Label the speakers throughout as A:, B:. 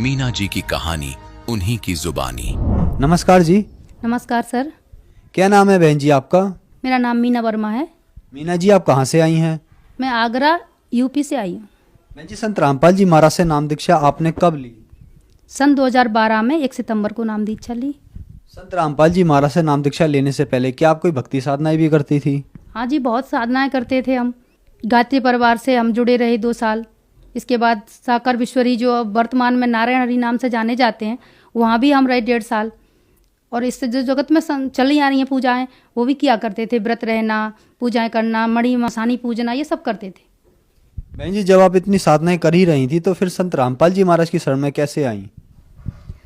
A: मीना जी की कहानी, उन्हीं की जुबानी।
B: नमस्कार जी।
C: नमस्कार सर।
B: क्या नाम है बहन जी आपका?
C: मेरा नाम मीना वर्मा है।
B: मीना जी, आप कहाँ से आई हैं?
C: मैं आगरा यूपी से आई हूँ।
B: बहन जी, संत रामपाल जी महाराज से नाम दीक्षा आपने कब ली?
C: सन 2012 में 1 सितंबर को नाम दीक्षा ली।
B: संत रामपाल जी महाराज से नाम दीक्षा लेने से पहले क्या आप कोई भक्ति साधनाएं भी करती थी?
C: हाँ जी, बहुत साधनाएं करते थे हम। गायत्री परिवार से हम जुड़े रहे 2 साल। इसके बाद साकर विश्वरी, जो अब वर्तमान में नारायण हरि नाम से जाने जाते हैं, वहाँ भी हम रहे 1.5 साल। और इससे जो जगत में चली आ रही हैं पूजाएं, वो भी किया करते थे। व्रत रहना, पूजाएं करना, मणि मसानी पूजना, ये सब करते थे।
B: बहन जी, जब आप इतनी साधनाएं कर ही रही थी तो फिर संत रामपाल जी महाराज की शरण में कैसे आई?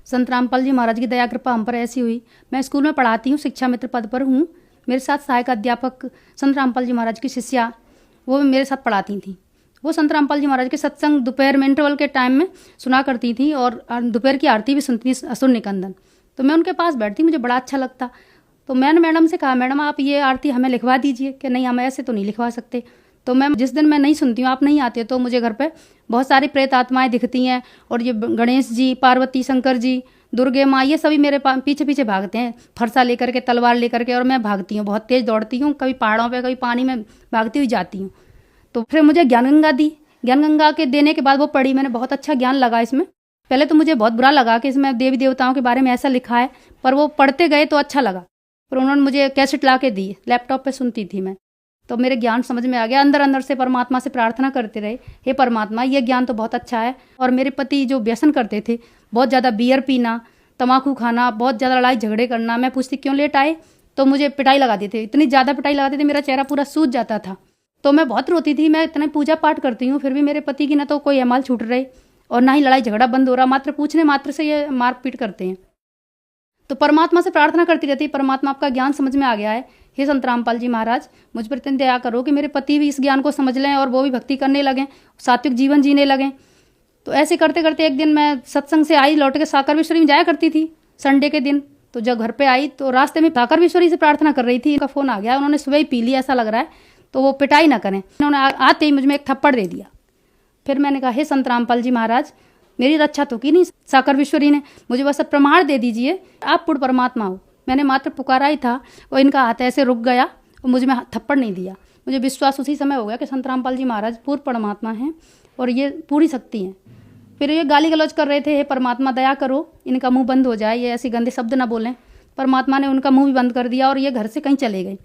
C: संत रामपाल जी महाराज की दया कृपा हम पर ऐसी हुई। मैं स्कूल में पढ़ाती हूँ, शिक्षा मित्र पद पर हूँ। मेरे साथ सहायक अध्यापक संत रामपाल जी महाराज की शिष्या, वो मेरे साथ पढ़ाती थी। वो संत रामपाल जी महाराज के सत्संग दोपहर में इंटरवल के टाइम में सुना करती थी और दोपहर की आरती भी सुनती थी, असुर निकंदन। तो मैं उनके पास बैठती, मुझे बड़ा अच्छा लगता। तो मैंने मैडम से कहा, मैडम आप ये आरती हमें लिखवा दीजिए। कि नहीं, हम ऐसे तो नहीं लिखवा सकते। तो मैं जिस दिन मैं नहीं सुनती हूँ, आप नहीं आते, तो मुझे घर पे बहुत सारी प्रेत आत्माएं दिखती हैं। और ये गणेश जी, पार्वती, शंकर जी, दुर्गे माँ, ये सभी मेरे पीछे पीछे भागते हैं, फरसा लेकर के, तलवार लेकर के। और मैं भागती हूँ, बहुत तेज दौड़ती हूँ, कभी पहाड़ों पे, कभी पानी में भागती हुई जाती हूँ। तो फिर मुझे ज्ञान गंगा दी। ज्ञान गंगा के देने के बाद वो पढ़ी, मैंने बहुत अच्छा ज्ञान लगा इसमें। पहले तो मुझे बहुत बुरा लगा कि इसमें देवी देवताओं के बारे में ऐसा लिखा है, पर वो पढ़ते गए तो अच्छा लगा। फिर उन्होंने मुझे कैसेट ला के दी, लैपटॉप पे सुनती थी मैं। तो मेरे ज्ञान समझ में आ गया। अंदर अंदर से परमात्मा से प्रार्थना करते रहे, हे परमात्मा, ये ज्ञान तो बहुत अच्छा है। और मेरे पति जो व्यसन करते थे, बहुत ज़्यादा बियर पीना, तम्बाकू खाना, बहुत ज़्यादा लड़ाई झगड़े करना, मैं पूछती क्यों लेट आए, तो मुझे पिटाई लगा देते। इतनी ज़्यादा पिटाई लगाते थे, मेरा चेहरा पूरा सूज जाता था। तो मैं बहुत रोती थी। मैं इतना पूजा पाठ करती हूँ, फिर भी मेरे पति की ना तो कोई अमाल छूट रहे और ना ही लड़ाई झगड़ा बंद हो रहा। मात्र पूछने मात्र से ये मारपीट करते हैं। तो परमात्मा से प्रार्थना करती रहती, परमात्मा आपका ज्ञान समझ में आ गया है, हे संत रामपाल जी महाराज, मुझ पर इतनी दया करो कि मेरे पति भी इस ज्ञान को समझ लें और वो भी भक्ति करने लगें, सात्विक जीवन जीने लगें। तो ऐसे करते करते एक दिन मैं सत्संग से आई, लौट के साकर विश्वरी में जाया करती थी संडे के दिन। तो जब घर पे आई तो रास्ते में साकर विश्वरी से प्रार्थना कर रही थी, इनका फोन आ गया। उन्होंने सुबह ही पी लिया ऐसा लग रहा है, तो वो पिटाई ना करें। उन्होंने आते ही मुझ में एक थप्पड़ दे दिया। फिर मैंने कहा, हे संत रामपाल जी महाराज, मेरी रक्षा तो की नहीं साकर विश्वरी ने, मुझे बस अब प्रमाण दे दीजिए, आप पूर्ण परमात्मा हो। मैंने मात्र पुकारा ही था और इनका हाथ ऐसे रुक गया और मुझे में थप्पड़ नहीं दिया। मुझे विश्वास उसी समय हो गया कि संत रामपाल जी महाराज पूर्ण परमात्मा हैं और ये पूरी शक्ति हैं। फिर ये गाली गलौज कर रहे थे, हे परमात्मा दया करो, इनका मुंह बंद हो जाए, ये ऐसे गंदे शब्द ना बोलें। परमात्मा ने उनका मुंह भी बंद कर दिया और ये घर से कहीं चले गए।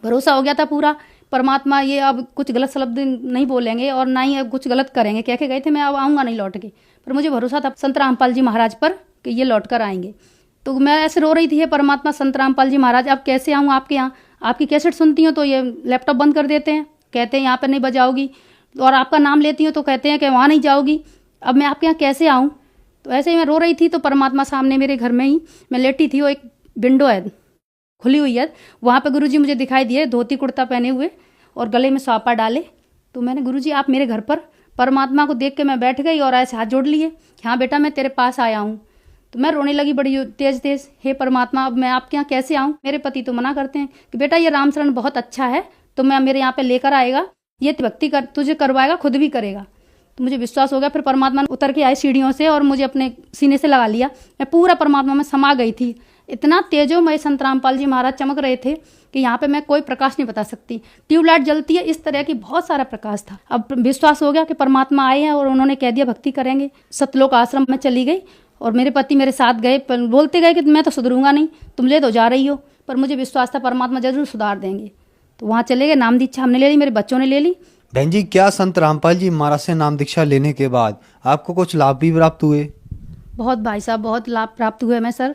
C: भरोसा हो गया था पूरा, परमात्मा ये अब कुछ गलत शब्द नहीं बोलेंगे और ना ही अब कुछ गलत करेंगे। कह के गए थे मैं अब आऊँगा नहीं लौट के, पर मुझे भरोसा था संत रामपाल जी महाराज पर कि ये लौट कर आएंगे। तो मैं ऐसे रो रही थी, हे परमात्मा, संत रामपाल जी महाराज, अब कैसे आऊँ आपके यहाँ? आपकी कैसेट सुनती हूँ तो ये लैपटॉप बंद कर देते हैं, कहते हैं यहाँ पर नहीं बजाओगी। और आपका नाम लेती हूँ तो कहते हैं कि वहाँ नहीं जाओगी। अब मैं आपके यहाँ कैसे आऊँ? तो ऐसे ही मैं रो रही थी। तो परमात्मा सामने मेरे घर में ही मैं लेटी थी, वो एक विंडो है खुली हुई है, वहाँ पे गुरुजी मुझे दिखाई दिए, धोती कुर्ता पहने हुए और गले में सापा डाले। तो मैंने, गुरुजी आप मेरे घर पर? परमात्मा को देख के मैं बैठ गई और ऐसे हाथ जोड़ लिए, हाँ बेटा मैं तेरे पास आया हूँ। तो मैं रोने लगी बड़ी तेज तेज, हे परमात्मा अब मैं आपके यहाँ कैसे आऊँ? मेरे पति तो मना करते हैं कि बेटा ये रामशरण बहुत अच्छा है, तो मैं मेरे यहाँ पे लेकर आएगा, ये भक्ति कर तुझे करवाएगा, खुद भी करेगा। तो मुझे विश्वास हो गया। फिर परमात्मा उतर के आए सीढ़ियों से और मुझे अपने सीने से लगा लिया। मैं पूरा परमात्मा में समा गई थी। इतना तेजोमय संत रामपाल जी महाराज चमक रहे थे कि यहाँ पे मैं कोई प्रकाश नहीं बता सकती। ट्यूबलाइट जलती है, इस तरह की बहुत सारा प्रकाश था। अब विश्वास हो गया कि परमात्मा आए हैं और उन्होंने कह दिया भक्ति करेंगे। सतलोक आश्रम में चली गई और मेरे पति मेरे साथ गए, बोलते गए कि मैं तो सुधरूंगा नहीं, तुम ले तो जा रही हो, पर मुझे विश्वास था परमात्मा जरूर सुधार देंगे। तो वहाँ चले गए, नाम दीक्षा हमने ले ली, मेरे बच्चों ने ले ली।
B: बहन जी, क्या संत रामपाल जी महाराज से नाम दीक्षा लेने के बाद आपको कुछ लाभ भी प्राप्त हुए?
C: बहुत भाई साहब, बहुत लाभ प्राप्त हुए मैं सर।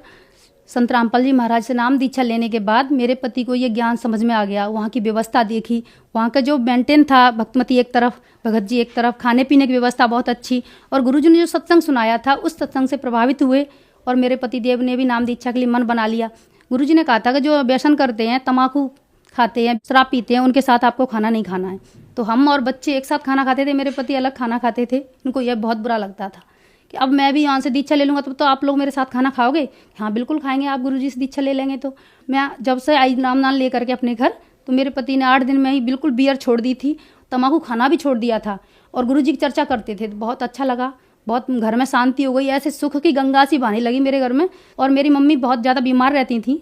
C: संत रामपाल जी महाराज से नाम दीक्षा लेने के बाद मेरे पति को ये ज्ञान समझ में आ गया। वहाँ की व्यवस्था देखी, वहाँ का जो मेंटेन था, भक्तमती एक तरफ, भगत जी एक तरफ, खाने पीने की व्यवस्था बहुत अच्छी। और गुरुजी ने जो सत्संग सुनाया था, उस सत्संग से प्रभावित हुए और मेरे पति देव ने भी नाम दीक्षा के लिए मन बना लिया। गुरुजी ने कहा था कि जो व्यसन करते हैं, तम्बाकू खाते हैं, शराब पीते हैं, उनके साथ आपको खाना नहीं खाना है। तो हम और बच्चे एक साथ खाना खाते थे, मेरे पति अलग खाना खाते थे। उनको यह बहुत बुरा लगता था कि अब मैं भी यहाँ से दीक्षा ले लूँगा तो आप लोग मेरे साथ खाना खाओगे? हाँ बिल्कुल खाएंगे, आप गुरुजी से दीक्षा ले लेंगे। तो मैं जब से आई नाम नाम ले करके अपने घर, तो मेरे पति ने 8 दिन में ही बिल्कुल बियर छोड़ दी थी, तम्बाकू खाना भी छोड़ दिया था और गुरुजी की चर्चा करते थे। बहुत अच्छा लगा, बहुत घर में शांति हो गई, ऐसे सुख की गंगा सी बहने लगी मेरे घर में। और मेरी मम्मी बहुत ज़्यादा बीमार रहती थी,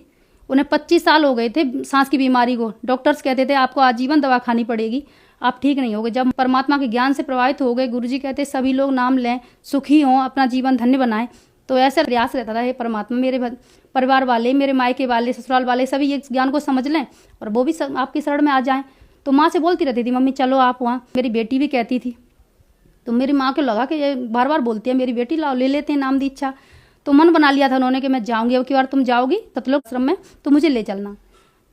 C: उन्हें 25 साल हो गए थे सांस की बीमारी को। डॉक्टर्स कहते थे आपको आजीवन दवा खानी पड़ेगी, आप ठीक नहीं होगे। जब परमात्मा के ज्ञान से प्रभावित हो गए, गुरुजी कहते सभी लोग नाम लें, सुखी हों, अपना जीवन धन्य बनाएं। तो ऐसा प्रयास रहता था, हे परमात्मा मेरे परिवार वाले, मेरे मायके वाले, ससुराल वाले सभी ये ज्ञान को समझ लें और वो भी आपकी शरण में आ जाएं। तो माँ से बोलती रहती थी, मम्मी चलो आप वहाँ। मेरी बेटी भी कहती थी, तो मेरी माँ को लगा कि ये बार बार बोलती है, मेरी बेटी लाओ ले लेते हैं नाम दीक्षा। तो मन बना लिया था उन्होंने कि मैं जाऊँगी, अब की बार तुम जाओगी सतलोक आश्रम में तो मुझे ले चलना।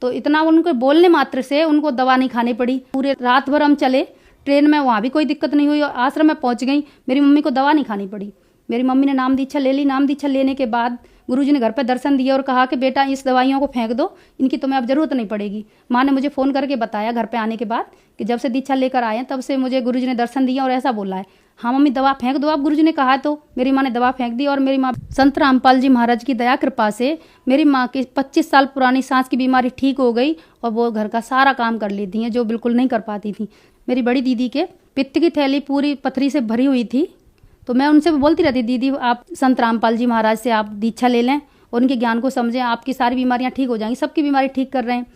C: तो इतना उनको बोलने मात्र से उनको दवा नहीं खानी पड़ी। पूरे रात भर हम चले ट्रेन में, वहाँ भी कोई दिक्कत नहीं हुई और आश्रम में पहुँच गई। मेरी मम्मी को दवा नहीं खानी पड़ी। मेरी मम्मी ने नाम दीक्षा ले ली। नाम दीक्षा लेने के बाद गुरुजी ने घर पर दर्शन दिए और कहा कि बेटा इस दवाइयों को फेंक दो, इनकी तुम्हें अब जरूरत नहीं पड़ेगी। माँ ने मुझे फ़ोन करके बताया घर पे आने के बाद कि जब से दीक्षा लेकर आए हैं तब से मुझे गुरुजी ने दर्शन दिया और ऐसा बोला है, हाँ मम्मी दवा फेंक दो आप, गुरुजी ने कहा। तो मेरी माँ ने दवा फेंक दी और मेरी माँ संत रामपाल जी महाराज की दया कृपा से मेरी माँ की 25 साल पुरानी सांस की बीमारी ठीक हो गई और वो घर का सारा काम कर लेती हैं जो बिल्कुल नहीं कर पाती थी। मेरी बड़ी दीदी के पित्त की थैली पूरी पथरी से भरी हुई थी, तो मैं उनसे बोलती रहती, दीदी आप संत रामपाल जी महाराज से आप दीक्षा ले लें और उनके ज्ञान को समझें, आपकी सारी बीमारियां ठीक हो जाएंगी, सबकी बीमारी ठीक कर रहे हैं।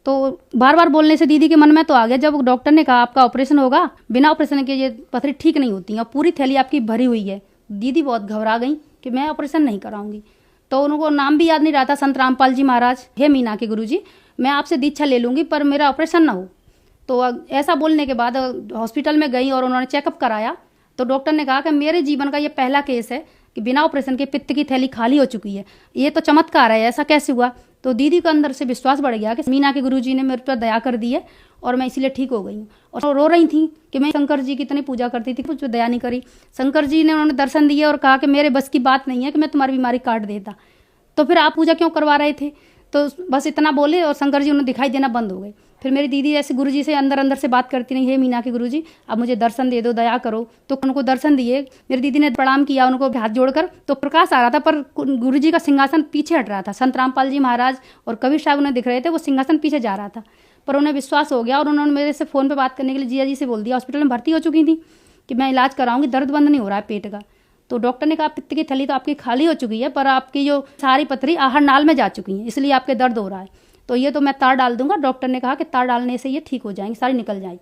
C: तो बार बार बोलने से दीदी के मन में तो आ गया। जब डॉक्टर ने कहा आपका ऑपरेशन होगा, बिना ऑपरेशन के ये पथरी ठीक नहीं होती है और पूरी थैली आपकी भरी हुई है, दीदी बहुत घबरा गई कि मैं ऑपरेशन नहीं कराऊंगी। तो उनको नाम भी याद नहीं रहा था, संत रामपाल जी महाराज। हे मीना के गुरुजी, मैं आपसे दीक्षा ले लूँगी पर मेरा ऑपरेशन ना हो। तो ऐसा बोलने के बाद हॉस्पिटल में गई और उन्होंने चेकअप कराया। तो डॉक्टर ने कहा कि मेरे जीवन का ये पहला केस है कि बिना ऑपरेशन के पित्त की थैली खाली हो चुकी है, ये तो चमत्कार है, ऐसा कैसे हुआ। तो दीदी के अंदर से विश्वास बढ़ गया कि मीना के गुरुजी ने मेरे पर दया कर दी है और मैं इसीलिए ठीक हो गई हूँ। और रो रही थी कि मैं शंकर जी की इतनी पूजा करती थी, कुछ दया नहीं करी। शंकर जी ने उन्होंने दर्शन दिए और कहा कि मेरे बस की बात नहीं है कि मैं तुम्हारी बीमारी काट देता, तो फिर आप पूजा क्यों करवा रहे थे। तो बस इतना बोले और शंकर जी उन्हें दिखाई देना बंद हो गए। फिर मेरी दीदी ऐसे गुरुजी से अंदर अंदर से बात करती रही, हे मीना के गुरुजी अब मुझे दर्शन दे दो, दया करो। तो उनको दर्शन दिए। मेरी दीदी ने प्रणाम किया उनको हाथ जोड़कर, तो प्रकाश आ रहा था पर गुरुजी का सिंहासन पीछे हट रहा था। संत रामपाल जी महाराज और कबीर साहब उन्हें दिख रहे थे, वो सिंहासन पीछे जा रहा था। पर उन्हें विश्वास हो गया और उन्होंने मेरे से फ़ोन पर बात करने के लिए जिया जी से बोल दिया, हॉस्पिटल में भर्ती हो चुकी थी कि मैं इलाज कराऊंगी, दर्द बंद नहीं हो रहा है पेट का। तो डॉक्टर ने कहा पित्त की थैली तो आपकी खाली हो चुकी है पर आपकी जो सारी पथरी आहार नाल में जा चुकी है, इसलिए आपके दर्द हो रहा है। तो ये तो मैं तार डाल दूंगा। डॉक्टर ने कहा कि तार डालने से ये ठीक हो जाएंगी, सारी निकल जाएगी।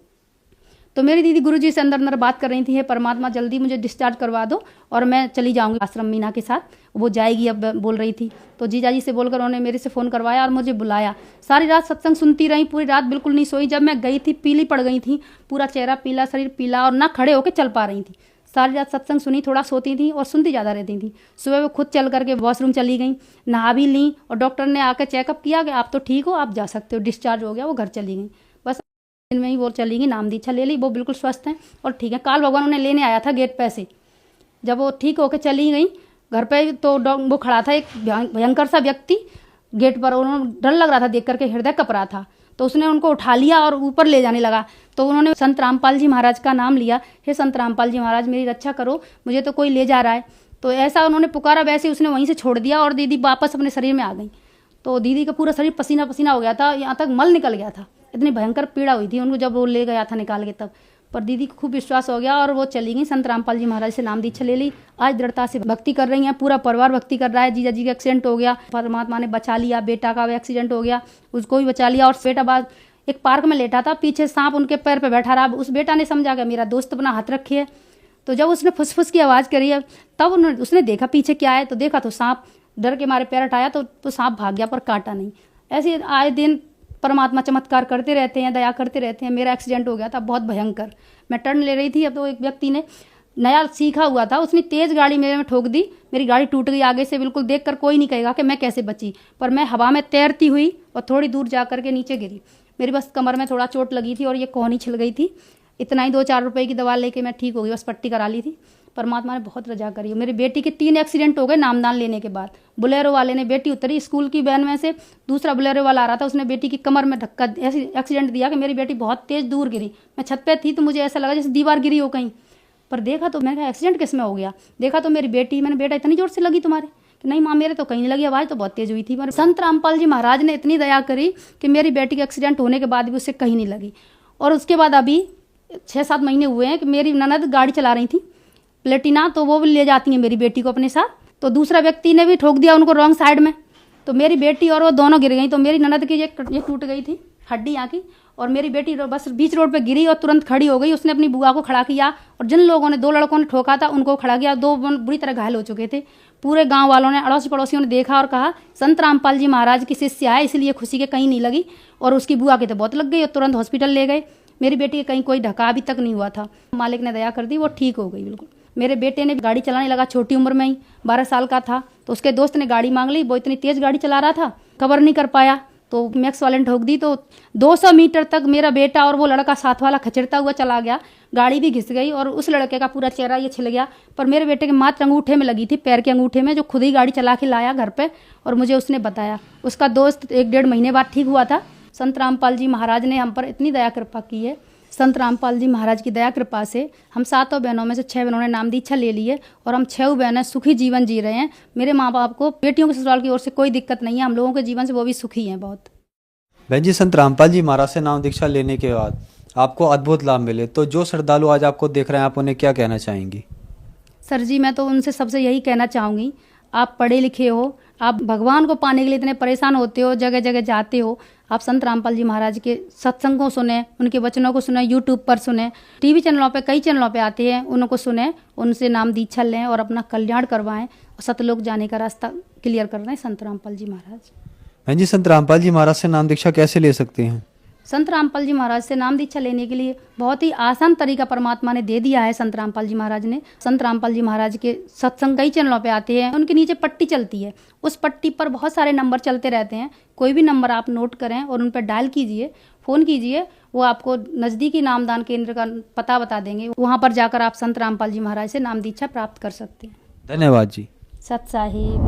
C: तो मेरी दीदी गुरुजी से अंदर अंदर बात कर रही थी, हे परमात्मा जल्दी मुझे डिस्चार्ज करवा दो और मैं चली जाऊंगी आश्रम मीना के साथ, वो जाएगी अब बोल रही थी। तो जीजा जी से बोलकर उन्होंने मेरे से फ़ोन करवाया और मुझे बुलाया। सारी रात सत्संग सुनती रही, पूरी रात बिल्कुल नहीं सोई। जब मैं गई थी पीली पड़ गई थी, पूरा चेहरा पीला, शरीर पीला और ना खड़े होकर चल पा रही थी। सारी रात सत्संग सुनी, थोड़ा सोती थी और सुनती ज़्यादा रहती थी। सुबह वो खुद चल करके वॉशरूम चली गई, नहा भी ली और डॉक्टर ने आकर चेकअप किया कि आप तो ठीक हो, आप जा सकते हो, डिस्चार्ज हो गया। वो घर चली गई, बस दिन में ही वो चली गई, नाम दीक्षा ले ली, वो बिल्कुल स्वस्थ हैं और ठीक है। काल भगवान उन्हें लेने आया था गेट पे से, जब वो ठीक होकर चली गई घर पे तो वो खड़ा था एक भयंकर सा व्यक्ति गेट पर। उन्होंने डर लग रहा था देख करके, हृदय कँप रहा था। तो उसने उनको उठा लिया और ऊपर ले जाने लगा। तो उन्होंने संत रामपाल जी महाराज का नाम लिया, हे संत रामपाल जी महाराज मेरी रक्षा करो, मुझे तो कोई ले जा रहा है। तो ऐसा उन्होंने पुकारा, वैसे उसने वहीं से छोड़ दिया और दीदी वापस अपने शरीर में आ गई। तो दीदी का पूरा शरीर पसीना पसीना हो गया था, यहाँ तक मल निकल गया था, इतनी भयंकर पीड़ा हुई थी उनको जब वो ले गया था निकाल के तब। पर दीदी को खूब विश्वास हो गया और वो चली गई, संत रामपाल जी महाराज से नाम दीक्षा ले ली। आज दृढ़ता से भक्ति कर रही हैं, पूरा परिवार भक्ति कर रहा है। जीजा जी का एक्सीडेंट हो गया, परमात्मा ने बचा लिया। बेटा का एक्सीडेंट हो गया, उसको भी बचा लिया। और बेटा बाद एक पार्क में लेटा था, पीछे सांप उनके पैर पे बैठा रहा। उस बेटा ने समझा कि मेरा दोस्त अपना हाथ रखिए। तो जब उसने फुसफुस की आवाज़ करी है तब उसने देखा पीछे क्या है, तो देखा तो सांप, डर के मारे पैर हटाया तो सांप भाग गया पर काटा नहीं। ऐसे आए दिन परमात्मा चमत्कार करते रहते हैं, दया करते रहते हैं। मेरा एक्सीडेंट हो गया था बहुत भयंकर, मैं टर्न ले रही थी, अब तो एक व्यक्ति ने नया सीखा हुआ था, उसने तेज़ गाड़ी मेरे में ठोक दी, मेरी गाड़ी टूट गई आगे से। बिल्कुल देखकर कोई नहीं कहेगा कि मैं कैसे बची, पर मैं हवा में तैरती हुई और थोड़ी दूर जा कर के नीचे गिरी। मेरी बस कमर में थोड़ा चोट लगी थी और ये कोहनी छिल गई थी, इतना ही 2-4 रुपए की दवा लेके मैं ठीक हो गई, बस पट्टी करा ली थी। परमात्मा ने बहुत रजा करी। मेरी बेटी के 3 एक्सीडेंट हो गए नामदान लेने के बाद। बुलेरो वाले ने, बेटी उतरी स्कूल की वैन में से, दूसरा बुलेरो वाला आ रहा था, उसने बेटी की कमर में धक्का ऐसे एक्सीडेंट दिया कि मेरी बेटी बहुत तेज़ दूर गिरी। मैं छत पे थी तो मुझे ऐसा लगा जैसे दीवार गिरी हो कहीं, पर देखा तो मैंने कहा एक्सीडेंट किस में हो गया। देखा तो मेरी बेटी, मैंने बेटा इतनी जोर से लगी तुम्हारे, कि नहीं माँ मेरे तो कहीं नहीं लगी, आवाज़ तो बहुत तेज़ हुई थी। पर संत रामपाल जी महाराज ने इतनी दया करी कि मेरी बेटी का एक्सीडेंट होने के बाद भी उससे कहीं नहीं लगी। और उसके बाद अभी 6-7 महीने हुए हैं कि मेरी ननद गाड़ी चला रही थी, प्लेटिना, तो वो भी ले जाती हैं मेरी बेटी को अपने साथ। तो दूसरा व्यक्ति ने भी ठोक दिया उनको रॉन्ग साइड में, तो मेरी बेटी और वो दोनों गिर गई। तो मेरी ननद की ये टूट गई थी हड्डी यहाँ की, और मेरी बेटी बस बीच रोड पे गिरी और तुरंत खड़ी हो गई। उसने अपनी बुआ को खड़ा किया, और जिन लोगों ने 2 लड़कों ने ठोका था उनको खड़ा किया। 2 बुरी तरह घायल हो चुके थे। पूरे गांव वालों ने, अड़ोसी पड़ोसियों ने देखा और कहा संत रामपाल जी महाराज की शिष्य है, इसलिए खुशी के कहीं नहीं लगी। और उसकी बुआ के तो बहुत लग गई और तुरंत हॉस्पिटल ले गए। मेरी बेटी के कहीं कोई ढका अभी तक नहीं हुआ था, मालिक ने दया कर दी, वो ठीक हो गई बिल्कुल। मेरे बेटे ने गाड़ी चलाने लगा छोटी उम्र में ही, 12 साल का था। तो उसके दोस्त ने गाड़ी मांग ली, वो इतनी तेज़ गाड़ी चला रहा था, कवर नहीं कर पाया, तो मैक्स वाले ने ठोक दी। तो 200 मीटर तक मेरा बेटा और वो लड़का साथ वाला खचेड़ता हुआ चला गया। गाड़ी भी घिस गई और उस लड़के का पूरा चेहरा ये छिल गया। पर मेरे बेटे के मात्र अंगूठे में लगी थी, पैर के अंगूठे में, जो खुद ही गाड़ी चला के लाया घर पे और मुझे उसने बताया। उसका दोस्त 1-1.5 महीने बाद ठीक हुआ था। संत रामपाल जी महाराज ने हम पर इतनी दया कृपा की है। संत रामपाल जी महाराज की दया कृपा से हम 7 बहनों में से 6 बहनों ने नाम दीक्षा ले ली है और हम 6 बहनें सुखी जीवन जी रहे हैं। मेरे माँ बाप को बेटियों के ससुराल की ओर से कोई दिक्कत नहीं है, हम लोगों के जीवन से वो भी सुखी हैं बहुत।
B: बहन जी, संत रामपाल जी महाराज से नाम दीक्षा लेने के बाद आपको अद्भुत लाभ मिले, तो जो श्रद्धालु आज आपको देख रहे हैं, आप उन्हें क्या कहना चाहेंगी?
C: सर जी, मैं तो उनसे सबसे यही कहना चाहूँगी, आप पढ़े लिखे हो, आप भगवान को पाने के लिए इतने परेशान होते हो, जगह जगह जाते हो, आप संत रामपाल जी महाराज के सत्संग को सुने, उनके वचनों को सुने, यूट्यूब पर सुने, टीवी चैनलों पे कई चैनलों पे आते हैं, उनको सुने, उनसे नाम दीक्षा लें और अपना कल्याण करवाएं और सतलोक जाने का रास्ता क्लियर कर रहे हैं संत रामपाल जी महाराज।
B: बहन जी, संत रामपाल जी महाराज से नाम दीक्षा कैसे ले सकते हैं?
C: संत रामपाल जी महाराज से नाम दीक्षा लेने के लिए बहुत ही आसान तरीका परमात्मा ने दे दिया है। संत रामपाल जी महाराज ने, संत रामपाल जी महाराज के सत्संग कई चैनलों पे आते हैं, उनके नीचे पट्टी चलती है, उस पट्टी पर बहुत सारे नंबर चलते रहते हैं। कोई भी नंबर आप नोट करें और उन पर डायल कीजिए, फ़ोन कीजिए, वो आपको नज़दीकी नामदान केंद्र का पता बता देंगे। वहाँ पर जाकर आप संत रामपाल जी महाराज से नाम दीक्षा प्राप्त कर सकते हैं।
B: धन्यवाद जी।
C: सत साहिब।